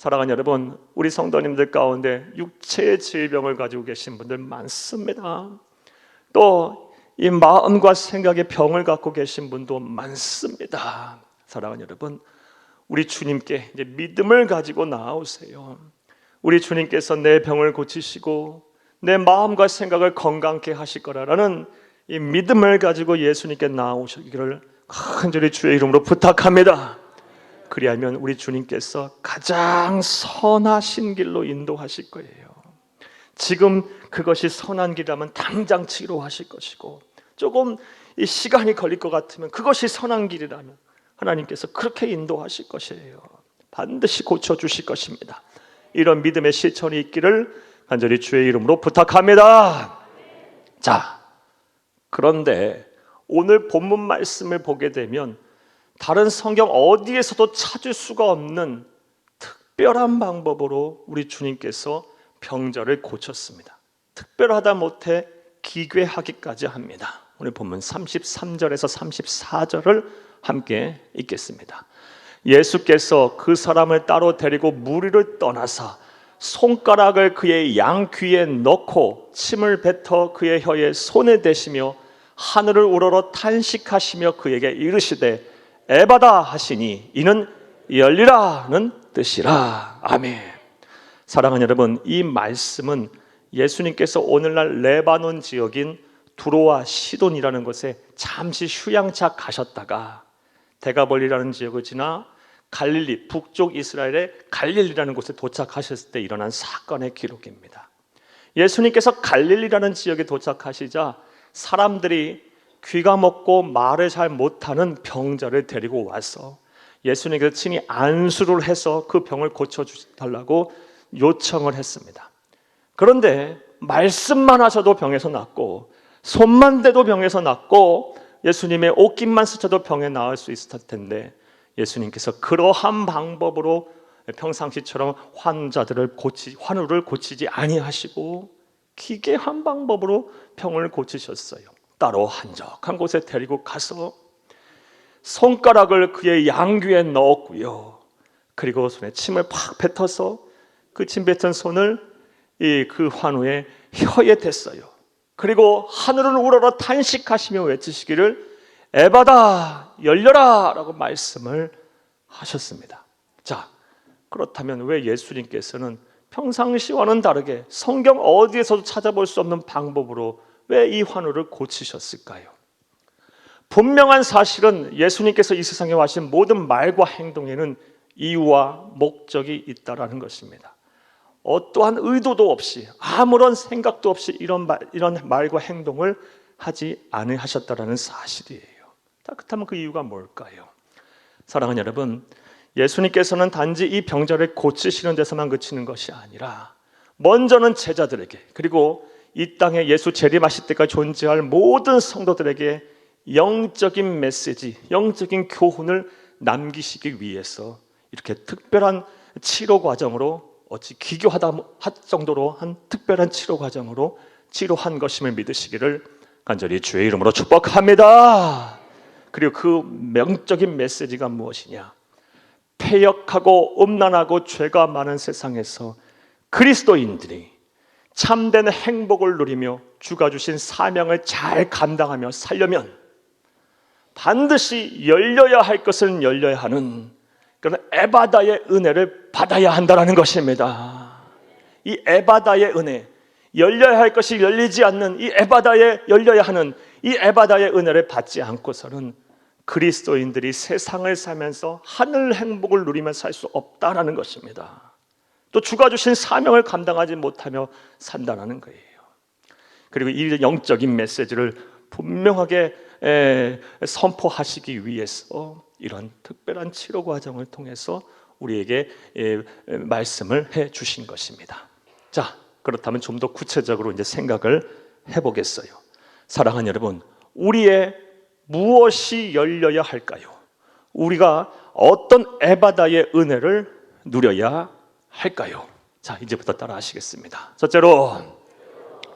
사랑하는 여러분, 우리 성도님들 가운데 육체의 질병을 가지고 계신 분들 많습니다. 또 이 마음과 생각의 병을 갖고 계신 분도 많습니다. 사랑하는 여러분, 우리 주님께 이제 믿음을 가지고 나아오세요. 우리 주님께서 내 병을 고치시고 내 마음과 생각을 건강케 하실 거라는 이 믿음을 가지고 예수님께 나아오시기를 간절히 주의 이름으로 부탁합니다. 그리하면 우리 주님께서 가장 선하신 길로 인도하실 거예요. 지금 그것이 선한 길이라면 당장 치료하실 것이고, 조금 이 시간이 걸릴 것 같으면 그것이 선한 길이라면 하나님께서 그렇게 인도하실 것이에요. 반드시 고쳐주실 것입니다. 이런 믿음의 실천이 있기를 간절히 주의 이름으로 부탁합니다. 자, 그런데 오늘 본문 말씀을 보게 되면 다른 성경 어디에서도 찾을 수가 없는 특별한 방법으로 우리 주님께서 병자를 고쳤습니다. 특별하다 못해 기괴하기까지 합니다. 오늘 본문 33절에서 34절을 함께 읽겠습니다. 예수께서 그 사람을 따로 데리고 무리를 떠나사 손가락을 그의 양귀에 넣고 침을 뱉어 그의 혀에 손에 대시며 하늘을 우러러 탄식하시며 그에게 이르시되 에바다 하시니 이는 열리라는 뜻이라. 아멘. 사랑하는 여러분, 이 말씀은 예수님께서 오늘날 레바논 지역인 두로와 시돈이라는 곳에 잠시 휴양차 가셨다가 데가벌리라는 지역을 지나 갈릴리, 북쪽 이스라엘의 갈릴리라는 곳에 도착하셨을 때 일어난 사건의 기록입니다. 예수님께서 갈릴리라는 지역에 도착하시자 사람들이 귀가 먹고 말을 잘 못하는 병자를 데리고 와서 예수님께서 친히 안수를 해서 그 병을 고쳐달라고 요청을 했습니다. 그런데 말씀만 하셔도 병에서 낫고 손만 대도 병에서 낫고 예수님의 옷깃만 스쳐도 병에 나을 수 있을 텐데 예수님께서 그러한 방법으로 평상시처럼 환우를 고치지 아니하시고 기괴한 방법으로 병을 고치셨어요. 따로 한적한 곳에 데리고 가서 손가락을 그의 양귀에 넣었고요. 그리고 손에 침을 팍 뱉어서 그 침 뱉은 손을 그 환우의 혀에 댔어요. 그리고 하늘을 우러러 탄식하시며 외치시기를 에바다 열려라 라고 말씀을 하셨습니다. 자, 그렇다면 왜 예수님께서는 평상시와는 다르게 성경 어디에서도 찾아볼 수 없는 방법으로 왜 이 환우를 고치셨을까요? 분명한 사실은 예수님께서 이 세상에 와신 모든 말과 행동에는 이유와 목적이 있다라는 것입니다. 어떠한 의도도 없이 아무런 생각도 없이 이런 말과 행동을 하지 않으셨다라는 사실이에요. 그렇다면 그 이유가 뭘까요? 사랑하는 여러분, 예수님께서는 단지 이 병자를 고치시는 데서만 그치는 것이 아니라 먼저는 제자들에게, 그리고 이 땅에 예수 재림하실 때까지 존재할 모든 성도들에게 영적인 메시지, 영적인 교훈을 남기시기 위해서 이렇게 특별한 치료 과정으로, 어찌 기교하다 할 정도로 한 특별한 치료 과정으로 치료한 것임을 믿으시기를 간절히 주의 이름으로 축복합니다. 그리고 그 명적인 메시지가 무엇이냐? 패역하고 음란하고 죄가 많은 세상에서 그리스도인들이 참된 행복을 누리며 주가 주신 사명을 잘 감당하며 살려면 반드시 열려야 할 것은 열려야 하는 그런 에바다의 은혜를 받아야 한다는 것입니다. 이 에바다의 은혜, 열려야 할 것이 열리지 않는 이 에바다에 열려야 하는 이 에바다의 은혜를 받지 않고서는 그리스도인들이 세상을 살면서 하늘 행복을 누리며 살 수 없다라는 것입니다. 또 주가 주신 사명을 감당하지 못하며 산다는 거예요. 그리고 이 영적인 메시지를 분명하게 선포하시기 위해서 이런 특별한 치료 과정을 통해서 우리에게 말씀을 해 주신 것입니다. 자, 그렇다면 좀 더 구체적으로 이제 생각을 해보겠어요. 사랑하는 여러분, 우리의 무엇이 열려야 할까요? 우리가 어떤 에바다의 은혜를 누려야 할까요? 자, 이제부터 따라 하시겠습니다. 첫째로,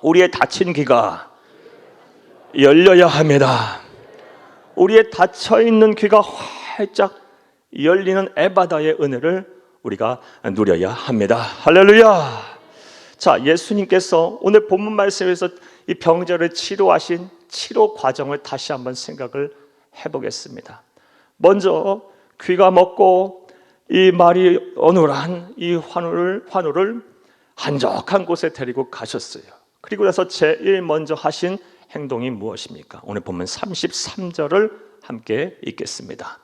우리의 닫힌 귀가 열려야 합니다. 우리의 닫혀있는 귀가 활짝 열리는 에바다의 은혜를 우리가 누려야 합니다. 할렐루야. 자, 예수님께서 오늘 본문 말씀에서 이 병자를 치료하신 치료 과정을 다시 한번 생각을 해보겠습니다. 먼저 귀가 먹고 이 말이 어눌한 이 환우를 한적한 곳에 데리고 가셨어요. 그리고 나서 제일 먼저 하신 행동이 무엇입니까? 오늘 보면 33절을 함께 읽겠습니다.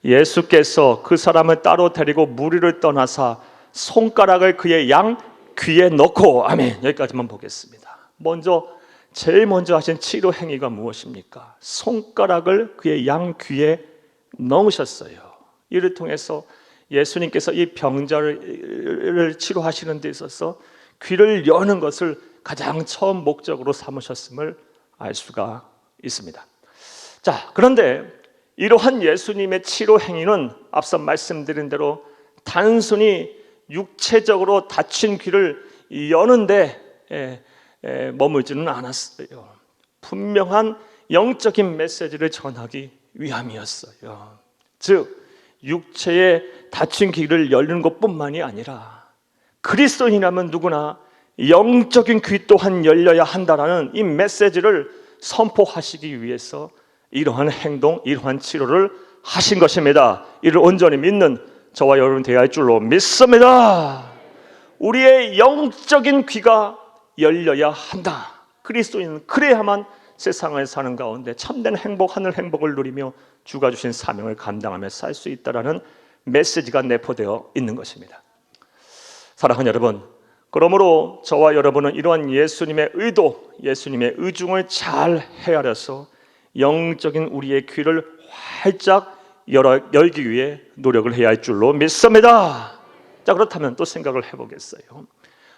예수께서 그 사람을 따로 데리고 무리를 떠나사 손가락을 그의 양 귀에 넣고, 아멘. 여기까지만 보겠습니다. 제일 먼저 하신 치료 행위가 무엇입니까? 손가락을 그의 양 귀에 넣으셨어요. 이를 통해서 예수님께서 이 병자를 치료하시는 데 있어서 귀를 여는 것을 가장 처음 목적으로 삼으셨음을 알 수가 있습니다. 자, 그런데 이러한 예수님의 치료 행위는 앞서 말씀드린 대로 단순히 육체적으로 다친 귀를 여는데 머물지는 않았어요. 분명한 영적인 메시지를 전하기 위함이었어요. 즉 육체에 다친 귀를 열는 것뿐만이 아니라 그리스도인이라면 누구나 영적인 귀 또한 열려야 한다라는 이 메시지를 선포하시기 위해서 이러한 행동, 이러한 치료를 하신 것입니다. 이를 온전히 믿는 저와 여러분 되어야 할 줄로 믿습니다. 우리의 영적인 귀가 열려야 한다. 그리스도인은 그래야만 세상을 사는 가운데 참된 행복, 하늘 행복을 누리며 주가 주신 사명을 감당하며 살 수 있다라는 메시지가 내포되어 있는 것입니다. 사랑하는 여러분, 그러므로 저와 여러분은 이러한 예수님의 의도, 예수님의 의중을 잘 헤아려서 영적인 우리의 귀를 활짝 열기 위해 노력을 해야 할 줄로 믿습니다. 자, 그렇다면 또 생각을 해보겠어요.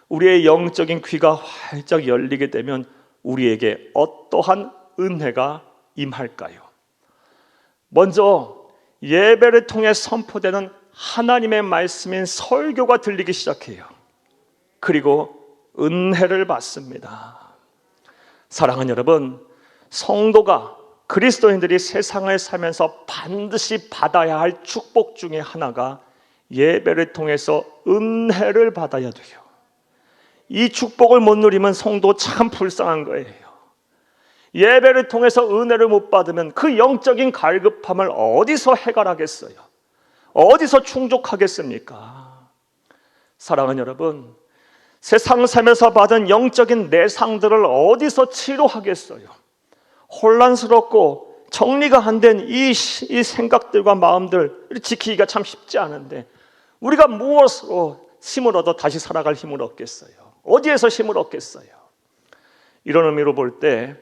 우리의 영적인 귀가 활짝 열리게 되면 우리에게 어떠한 은혜가 임할까요? 먼저 예배를 통해 선포되는 하나님의 말씀인 설교가 들리기 시작해요. 그리고 은혜를 받습니다. 사랑하는 여러분, 성도가, 그리스도인들이 세상을 살면서 반드시 받아야 할 축복 중에 하나가 예배를 통해서 은혜를 받아야 돼요. 이 축복을 못 누리면 성도 참 불쌍한 거예요. 예배를 통해서 은혜를 못 받으면 그 영적인 갈급함을 어디서 해결하겠어요? 어디서 충족하겠습니까? 사랑하는 여러분, 세상 살면서 받은 영적인 내상들을 어디서 치료하겠어요? 혼란스럽고 정리가 안 된 이 생각들과 마음들을 지키기가 참 쉽지 않은데 우리가 무엇으로 힘을 얻어 다시 살아갈 힘을 얻겠어요? 어디에서 힘을 얻겠어요? 이런 의미로 볼 때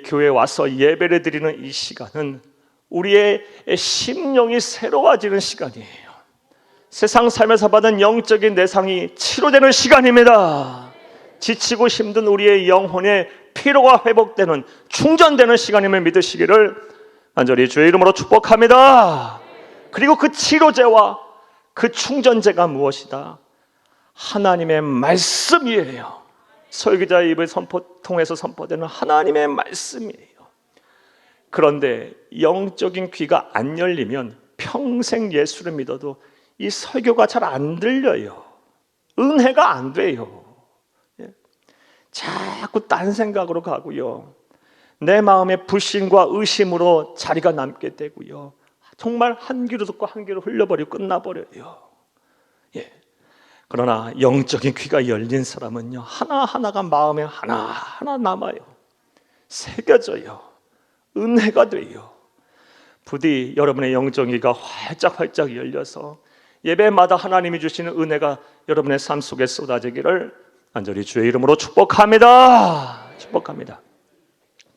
교회에 와서 예배를 드리는 이 시간은 우리의 심령이 새로워지는 시간이에요. 세상 삶에서 받은 영적인 내상이 치료되는 시간입니다. 지치고 힘든 우리의 영혼의 피로가 회복되는, 충전되는 시간임을 믿으시기를 간절히 주의 이름으로 축복합니다. 그리고 그 치료제와 그 충전제가 무엇이다? 하나님의 말씀이에요. 설교자의 입을 통해서 선포되는 하나님의 말씀이에요. 그런데 영적인 귀가 안 열리면 평생 예수를 믿어도 이 설교가 잘 안 들려요. 은혜가 안 돼요. 자꾸 딴 생각으로 가고요. 내 마음의 불신과 의심으로 자리가 남게 되고요. 정말 한 귀로 듣고 한 귀로 흘려버리고 끝나버려요. 그러나 영적인 귀가 열린 사람은요, 하나하나가 마음에 하나하나 남아요. 새겨져요. 은혜가 돼요. 부디 여러분의 영적인 귀가 활짝 열려서 예배마다 하나님이 주시는 은혜가 여러분의 삶 속에 쏟아지기를 간절히 주의 이름으로 축복합니다. 축복합니다.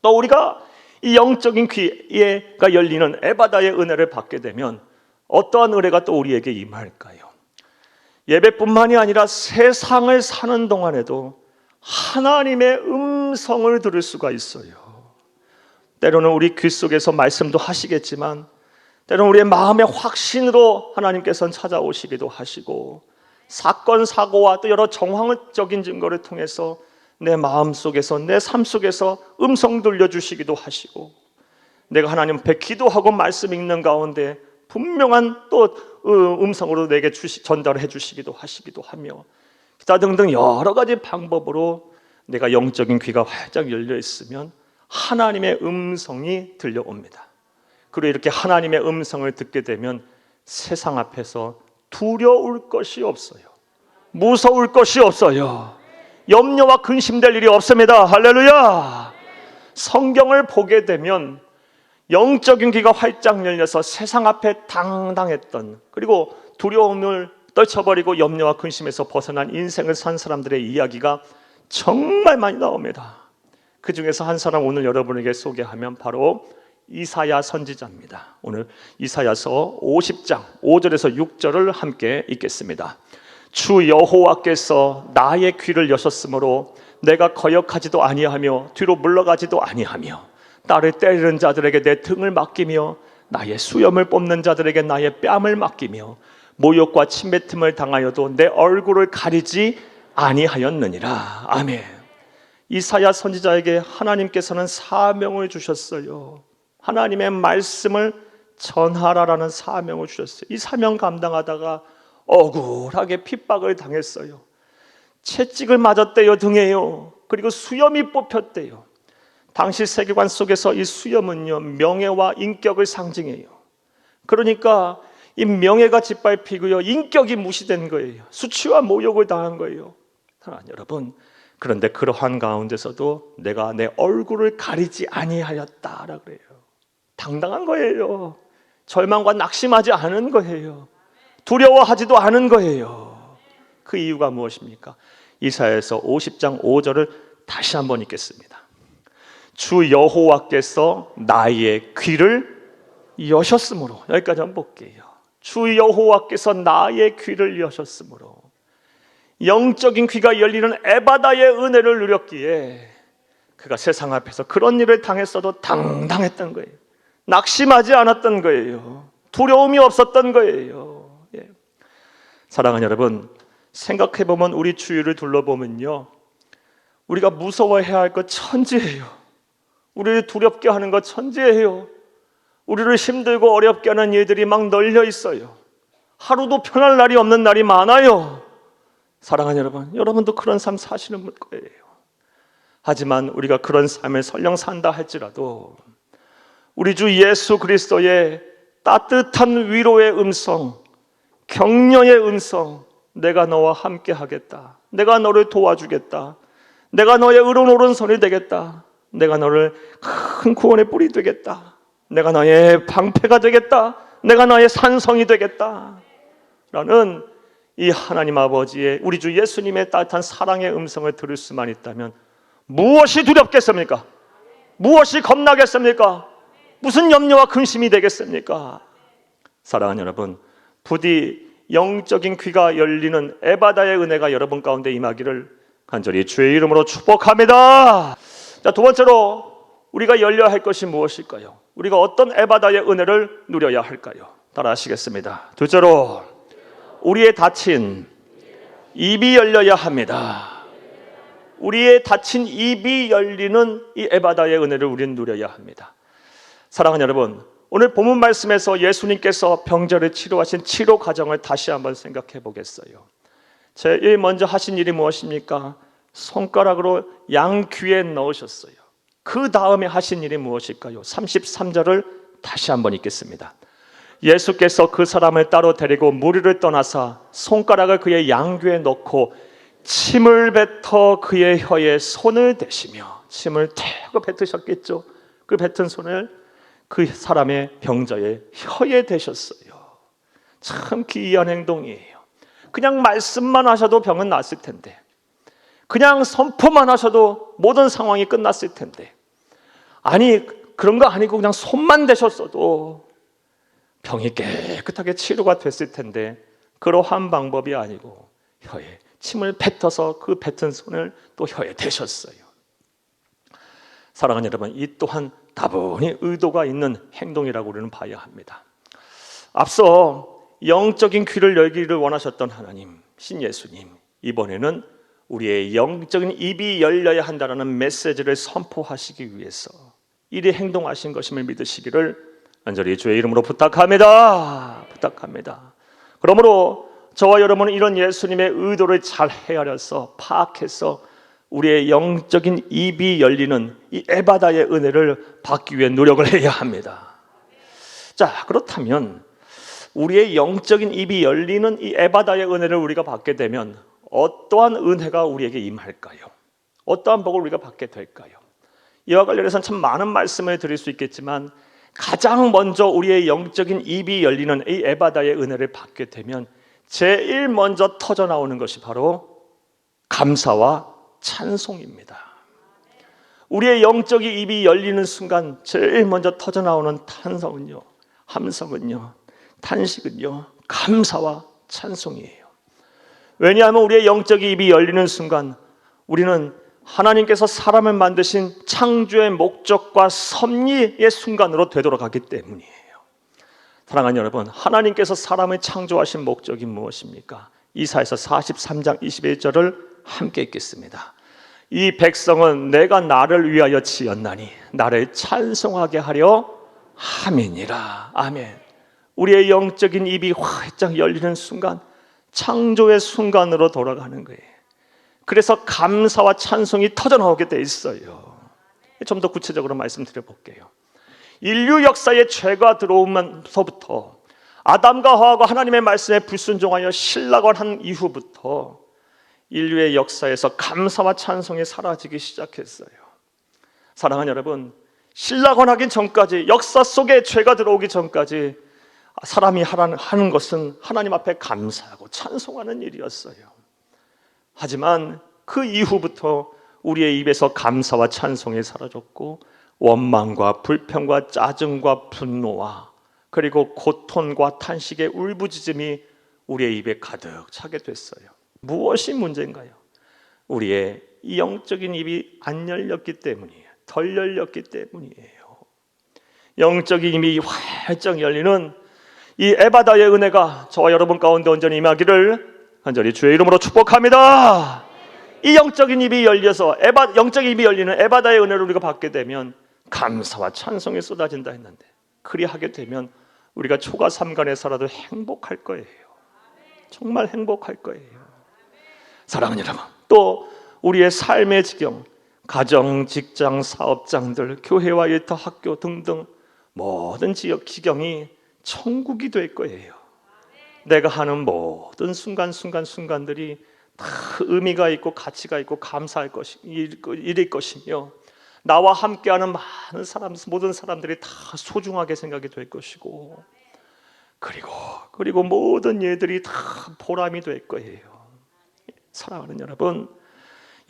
또 우리가 이 영적인 귀가 열리는 에바다의 은혜를 받게 되면 어떠한 은혜가 또 우리에게 임할까요? 예배뿐만이 아니라 세상을 사는 동안에도 하나님의 음성을 들을 수가 있어요. 때로는 우리 귀 속에서 말씀도 하시겠지만 때로는 우리의 마음의 확신으로 하나님께서는 찾아오시기도 하시고 사건, 사고와 또 여러 정황적인 증거를 통해서 내 마음 속에서, 내 삶 속에서 음성 들려주시기도 하시고 내가 하나님 앞에 기도하고 말씀 읽는 가운데 분명한 또 음성으로 내게 전달해 주시기도 하시기도 하며 기타 등등 여러 가지 방법으로 내가 영적인 귀가 활짝 열려 있으면 하나님의 음성이 들려옵니다. 그리고 이렇게 하나님의 음성을 듣게 되면 세상 앞에서 두려울 것이 없어요. 무서울 것이 없어요. 염려와 근심될 일이 없습니다. 할렐루야. 성경을 보게 되면 영적인 귀가 활짝 열려서 세상 앞에 당당했던, 그리고 두려움을 떨쳐버리고 염려와 근심에서 벗어난 인생을 산 사람들의 이야기가 정말 많이 나옵니다. 그 중에서 한 사람 오늘 여러분에게 소개하면 바로 이사야 선지자입니다. 오늘 이사야서 50장 5절에서 6절을 함께 읽겠습니다. 주 여호와께서 나의 귀를 여셨으므로 내가 거역하지도 아니하며 뒤로 물러가지도 아니하며 나를 때리는 자들에게 내 등을 맡기며 나의 수염을 뽑는 자들에게 나의 뺨을 맡기며 모욕과 침뱉음을 당하여도 내 얼굴을 가리지 아니하였느니라. 아멘. 이사야 선지자에게 하나님께서는 사명을 주셨어요. 하나님의 말씀을 전하라라는 사명을 주셨어요. 이 사명 감당하다가 억울하게 핍박을 당했어요. 채찍을 맞았대요, 등에요. 그리고 수염이 뽑혔대요. 당시 세계관 속에서 이 수염은요, 명예와 인격을 상징해요. 그러니까 이 명예가 짓밟히고요, 인격이 무시된 거예요. 수치와 모욕을 당한 거예요. 사랑하는 여러분, 그런데 그러한 가운데서도 내가 내 얼굴을 가리지 아니하였다라 그래요. 당당한 거예요. 절망과 낙심하지 않은 거예요. 두려워하지도 않은 거예요. 그 이유가 무엇입니까? 이사야서 50장 5절을 다시 한번 읽겠습니다. 주 여호와께서 나의 귀를 여셨으므로, 여기까지 한번 볼게요. 주 여호와께서 나의 귀를 여셨으므로, 영적인 귀가 열리는 에바다의 은혜를 누렸기에 그가 세상 앞에서 그런 일을 당했어도 당당했던 거예요. 낙심하지 않았던 거예요. 두려움이 없었던 거예요. 예. 사랑하는 여러분, 생각해보면 우리 주위를 둘러보면요, 우리가 무서워해야 할 것 천지예요. 우리를 두렵게 하는 것 천지예요. 우리를 힘들고 어렵게 하는 일들이 막 널려 있어요. 하루도 편할 날이 없는 날이 많아요. 사랑하는 여러분, 여러분도 그런 삶 사시는 거예요. 하지만 우리가 그런 삶을 설령 산다 할지라도 우리 주 예수 그리스도의 따뜻한 위로의 음성, 격려의 음성, 내가 너와 함께 하겠다, 내가 너를 도와주겠다, 내가 너의 의로운 오른손이 되겠다, 내가 너를 큰 구원의 뿔이 되겠다, 내가 너의 방패가 되겠다, 내가 너의 산성이 되겠다 라는 이 하나님 아버지의, 우리 주 예수님의 따뜻한 사랑의 음성을 들을 수만 있다면 무엇이 두렵겠습니까? 무엇이 겁나겠습니까? 무슨 염려와 근심이 되겠습니까? 사랑하는 여러분, 부디 영적인 귀가 열리는 에바다의 은혜가 여러분 가운데 임하기를 간절히 주의 이름으로 축복합니다. 자, 두 번째로 우리가 열려야 할 것이 무엇일까요? 우리가 어떤 에바다의 은혜를 누려야 할까요? 따라 하시겠습니다. 둘째로 우리의 닫힌 입이 열려야 합니다. 우리의 닫힌 입이 열리는 이 에바다의 은혜를 우리는 누려야 합니다. 사랑하는 여러분, 오늘 본문 말씀에서 예수님께서 병자를 치료하신 치료 과정을 다시 한번 생각해 보겠어요. 제일 먼저 하신 일이 무엇입니까? 손가락으로 양 귀에 넣으셨어요. 그 다음에 하신 일이 무엇일까요? 33절을 다시 한번 읽겠습니다. 예수께서 그 사람을 따로 데리고 무리를 떠나사 손가락을 그의 양귀에 넣고 침을 뱉어 그의 혀에 손을 대시며, 침을 대고 뱉으셨겠죠. 그 뱉은 손을 그 사람의 병자의 혀에 대셨어요. 참 기이한 행동이에요. 그냥 말씀만 하셔도 병은 낫을 텐데, 그냥 선포만 하셔도 모든 상황이 끝났을 텐데, 아니 그런 거 아니고 그냥 손만 대셨어도 병이 깨끗하게 치료가 됐을 텐데, 그러한 방법이 아니고 혀에 침을 뱉어서 그 뱉은 손을 또 혀에 대셨어요. 사랑하는 여러분, 이 또한 다분히 의도가 있는 행동이라고 우리는 봐야 합니다. 앞서 영적인 귀를 열기를 원하셨던 하나님, 신 예수님, 이번에는 우리의 영적인 입이 열려야 한다는 메시지를 선포하시기 위해서 이리 행동하신 것임을 믿으시기를 간절히 주의 이름으로 부탁합니다. 그러므로 저와 여러분은 이런 예수님의 의도를 잘 헤아려서 파악해서 우리의 영적인 입이 열리는 이 에바다의 은혜를 받기 위해 노력을 해야 합니다. 자, 그렇다면 우리의 영적인 입이 열리는 이 에바다의 은혜를 우리가 받게 되면 어떠한 은혜가 우리에게 임할까요? 어떠한 복을 우리가 받게 될까요? 이와 관련해서는 참 많은 말씀을 드릴 수 있겠지만 가장 먼저 우리의 영적인 입이 열리는 이 에바다의 은혜를 받게 되면 제일 먼저 터져 나오는 것이 바로 감사와 찬송입니다. 우리의 영적인 입이 열리는 순간 제일 먼저 터져 나오는 탄성은요, 함성은요, 탄식은요, 감사와 찬송이에요. 왜냐하면 우리의 영적인 입이 열리는 순간 우리는 하나님께서 사람을 만드신 창조의 목적과 섭리의 순간으로 되돌아가기 때문이에요. 사랑하는 여러분, 하나님께서 사람을 창조하신 목적이 무엇입니까? 이사야서 43장 21절을 함께 읽겠습니다. 이 백성은 내가 나를 위하여 지었나니 나를 찬송하게 하려 함이니라. 아멘. 우리의 영적인 입이 활짝 열리는 순간 창조의 순간으로 돌아가는 거예요. 그래서 감사와 찬송이 터져나오게 돼 있어요. 좀 더 구체적으로 말씀드려 볼게요. 인류 역사에 죄가 들어오면서부터 아담과 하와가 하나님의 말씀에 불순종하여 신락을 한 이후부터 인류의 역사에서 감사와 찬송이 사라지기 시작했어요. 사랑하는 여러분, 신락원하기 전까지, 역사 속에 죄가 들어오기 전까지 사람이 하는 것은 하나님 앞에 감사하고 찬송하는 일이었어요. 하지만 그 이후부터 우리의 입에서 감사와 찬송이 사라졌고 원망과 불평과 짜증과 분노와 그리고 고통과 탄식의 울부짖음이 우리의 입에 가득 차게 됐어요. 무엇이 문제인가요? 우리의 이 영적인 입이 안 열렸기 때문이에요. 덜 열렸기 때문이에요. 영적인 입이 활짝 열리는 이 에바다의 은혜가 저와 여러분 가운데 온전히 임하기를 간절히 주의 이름으로 축복합니다. 이 영적인 입이 열려서 영적인 입이 열리는 에바다의 은혜를 우리가 받게 되면 감사와 찬송이 쏟아진다 했는데, 그리하게 되면 우리가 초가 삼간에 살아도 행복할 거예요. 정말 행복할 거예요. 사랑하는 여러분, 또 우리의 삶의 지경, 가정, 직장, 사업장들, 교회와 일터, 학교 등등 모든 지역 지경이 천국이 될 거예요. 내가 하는 모든 순간들이 다 의미가 있고 가치가 있고 감사할 일일 것이며, 나와 함께하는 모든 사람들이 다 소중하게 생각이 될 것이고, 그리고 모든 일들이 다 보람이 될 거예요. 사랑하는 여러분,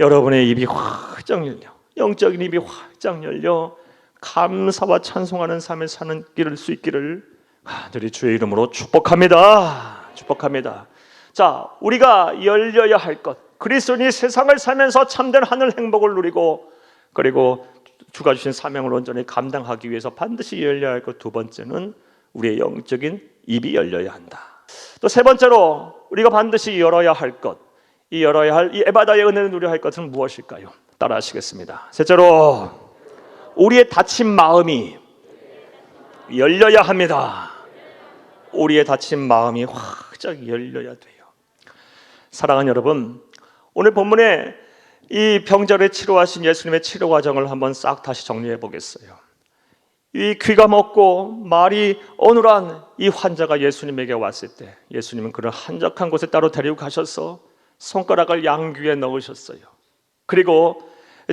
여러분의 입이 활짝 열려, 영적인 입이 활짝 열려 감사와 찬송하는 삶을 사는 길을 수 있기를 간절히 주의 이름으로 축복합니다. 축복합니다. 자, 우리가 열려야 할 것, 그리스도인이 세상을 살면서 참된 하늘 행복을 누리고 그리고 주가 주신 사명을 온전히 감당하기 위해서 반드시 열려야 할 것, 두 번째는 우리의 영적인 입이 열려야 한다. 또 세 번째로 우리가 반드시 열어야 할 것, 이 에바다의 은혜를 누려야 할 것은 무엇일까요? 따라 하시겠습니다. 셋째로 우리의 닫힌 마음이 열려야 합니다. 우리의 닫힌 마음이 활짝 열려야 돼요. 사랑하는 여러분, 오늘 본문에 이 병자를 치료하신 예수님의 치료 과정을 한번 싹 다시 정리해 보겠어요. 이 귀가 먹고 말이 어눌한 이 환자가 예수님에게 왔을 때 예수님은 그를 한적한 곳에 따로 데리고 가셔서 손가락을 양귀에 넣으셨어요. 그리고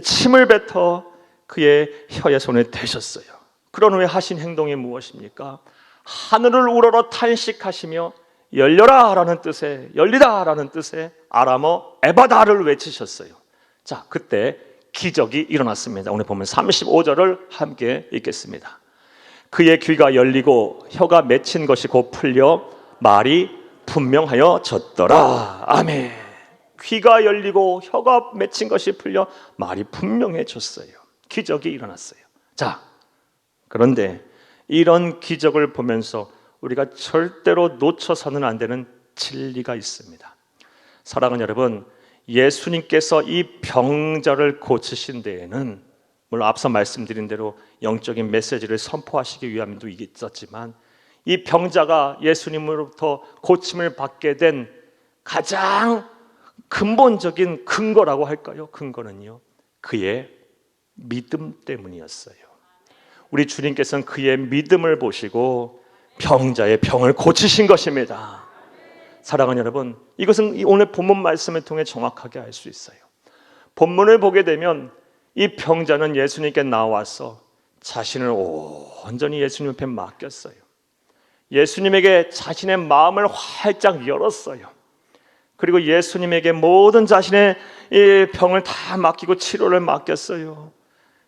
침을 뱉어 그의 혀에 손을 대셨어요. 그런 후에 하신 행동이 무엇입니까? 하늘을 우러러 탄식하시며 열려라 라는 뜻의, 열리다 라는 뜻의 아람어 에바다를 외치셨어요. 자, 그때 기적이 일어났습니다. 오늘 보면 35절을 함께 읽겠습니다. 그의 귀가 열리고 혀가 맺힌 것이 곧 풀려 말이 분명하여졌더라. 아멘. 귀가 열리고 혀가 맺힌 것이 풀려 말이 분명해졌어요. 기적이 일어났어요. 자, 그런데 이런 기적을 보면서 우리가 절대로 놓쳐서는 안 되는 진리가 있습니다. 사랑하는 여러분, 예수님께서 이 병자를 고치신 데에는 물론 앞서 말씀드린 대로 영적인 메시지를 선포하시기 위함도 있었지만, 이 병자가 예수님으로부터 고침을 받게 된 가장 근본적인 근거라고 할까요? 근거는요, 그의 믿음 때문이었어요. 우리 주님께서는 그의 믿음을 보시고 병자의 병을 고치신 것입니다. 사랑하는 여러분, 이것은 오늘 본문 말씀을 통해 정확하게 알 수 있어요. 본문을 보게 되면 이 병자는 예수님께 나와서 자신을 온전히 예수님 앞에 맡겼어요. 예수님에게 자신의 마음을 활짝 열었어요. 그리고 예수님에게 모든 자신의 이 병을 다 맡기고 치료를 맡겼어요.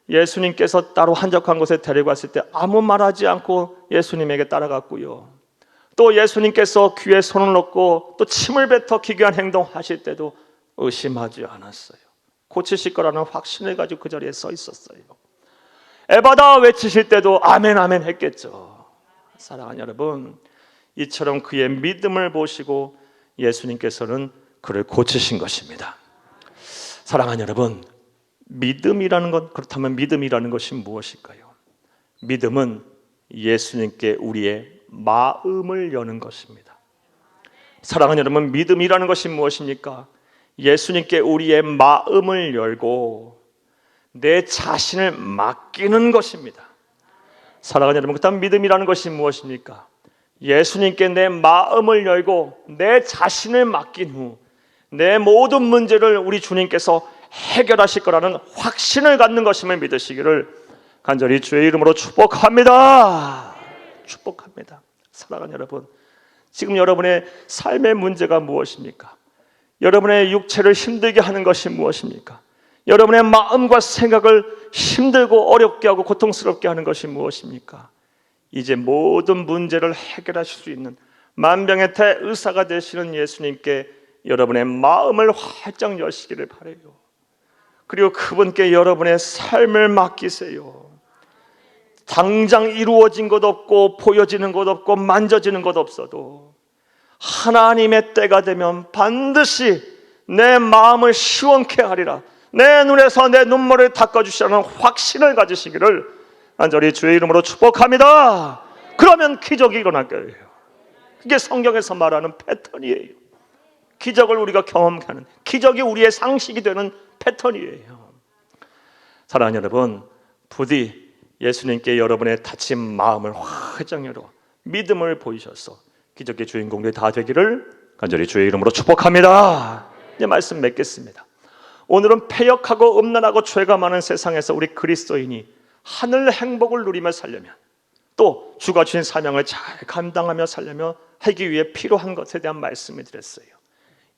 예수님께서 따로 한적한 곳에 데려갔을 때 아무 말하지 않고 예수님에게 따라갔고요. 또 예수님께서 귀에 손을 넣고 또 침을 뱉어 기괴한 행동하실 때도 의심하지 않았어요. 고치실 거라는 확신을 가지고 그 자리에 서 있었어요. 에바다 외치실 때도 아멘 아멘 했겠죠. 사랑하는 여러분, 이처럼 그의 믿음을 보시고 예수님께서는 그를 고치신 것입니다. 사랑하는 여러분, 믿음이라는 것, 그렇다면 믿음이라는 것이 무엇일까요? 믿음은 예수님께 우리의 마음을 여는 것입니다. 사랑하는 여러분, 믿음이라는 것이 무엇입니까? 예수님께 우리의 마음을 열고 내 자신을 맡기는 것입니다. 사랑하는 여러분, 그렇다면 믿음이라는 것이 무엇입니까? 예수님께 내 마음을 열고 내 자신을 맡긴 후 내 모든 문제를 우리 주님께서 해결하실 거라는 확신을 갖는 것임을 믿으시기를 간절히 주의 이름으로 축복합니다. 축복합니다. 사랑하는 여러분, 지금 여러분의 삶의 문제가 무엇입니까? 여러분의 육체를 힘들게 하는 것이 무엇입니까? 여러분의 마음과 생각을 힘들고 어렵게 하고 고통스럽게 하는 것이 무엇입니까? 이제 모든 문제를 해결하실 수 있는 만병의 대의사가 되시는 예수님께 여러분의 마음을 활짝 여시기를 바라요. 그리고 그분께 여러분의 삶을 맡기세요. 당장 이루어진 것 없고 보여지는 것 없고 만져지는 것 없어도 하나님의 때가 되면 반드시 내 마음을 시원케 하리라, 내 눈에서 내 눈물을 닦아주시라는 확신을 가지시기를 간절히 주의 이름으로 축복합니다. 그러면 기적이 일어날 거예요. 그게 성경에서 말하는 패턴이에요. 기적을 우리가 경험하는, 기적이 우리의 상식이 되는 패턴이에요. 사랑하는 여러분, 부디 예수님께 여러분의 다친 마음을 활짝 열어 믿음을 보이셔서 기적의 주인공들이 다 되기를 간절히 주의 이름으로 축복합니다. 이제 말씀 맺겠습니다. 오늘은 패역하고 음란하고 죄가 많은 세상에서 우리 그리스도인이 하늘 행복을 누리며 살려면, 또 주가 주신 사명을 잘 감당하며 살려며 하기 위해 필요한 것에 대한 말씀을 드렸어요.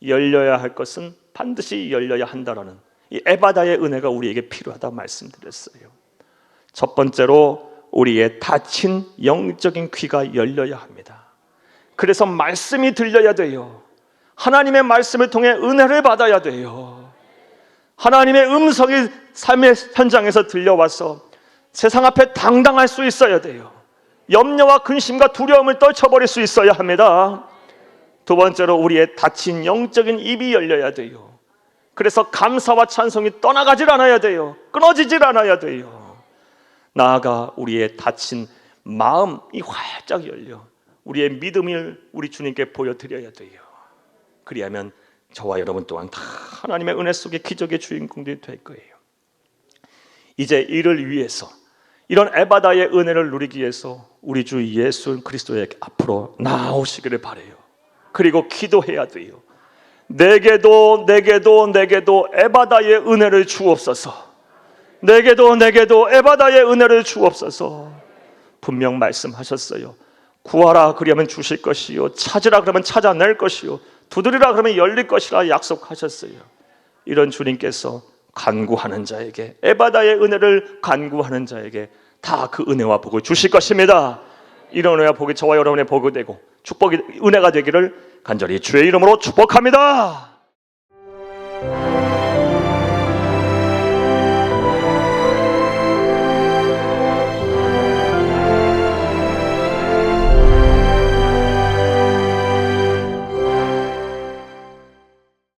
열려야 할 것은 반드시 열려야 한다라는 이 에바다의 은혜가 우리에게 필요하다고 말씀드렸어요. 첫 번째로 우리의 닫힌 영적인 귀가 열려야 합니다. 그래서 말씀이 들려야 돼요. 하나님의 말씀을 통해 은혜를 받아야 돼요. 하나님의 음성이 삶의 현장에서 들려와서 세상 앞에 당당할 수 있어야 돼요. 염려와 근심과 두려움을 떨쳐버릴 수 있어야 합니다. 두 번째로 우리의 닫힌 영적인 입이 열려야 돼요. 그래서 감사와 찬송이 떠나가질 않아야 돼요. 끊어지질 않아야 돼요. 나아가 우리의 닫힌 마음이 활짝 열려 우리의 믿음을 우리 주님께 보여드려야 돼요. 그리하면 저와 여러분 또한 다 하나님의 은혜 속의 기적의 주인공들이 될 거예요. 이제 이를 위해서, 이런 에바다의 은혜를 누리기 위해서 우리 주 예수 그리스도의 앞으로 나오시기를 바라요. 그리고 기도해야 돼요. 내게도 에바다의 은혜를 주옵소서. 내게도 에바다의 은혜를 주옵소서. 분명 말씀하셨어요. 구하라 그러면 주실 것이요, 찾으라 그러면 찾아낼 것이요, 두드리라 그러면 열릴 것이라 약속하셨어요. 이런 주님께서 간구하는 자에게, 에바다의 은혜를 간구하는 자에게 다 그 은혜와 복을 주실 것입니다. 이런 은혜와 복이 저와 여러분의 복이 되고 축복이, 은혜가 되기를 간절히 주의 이름으로 축복합니다.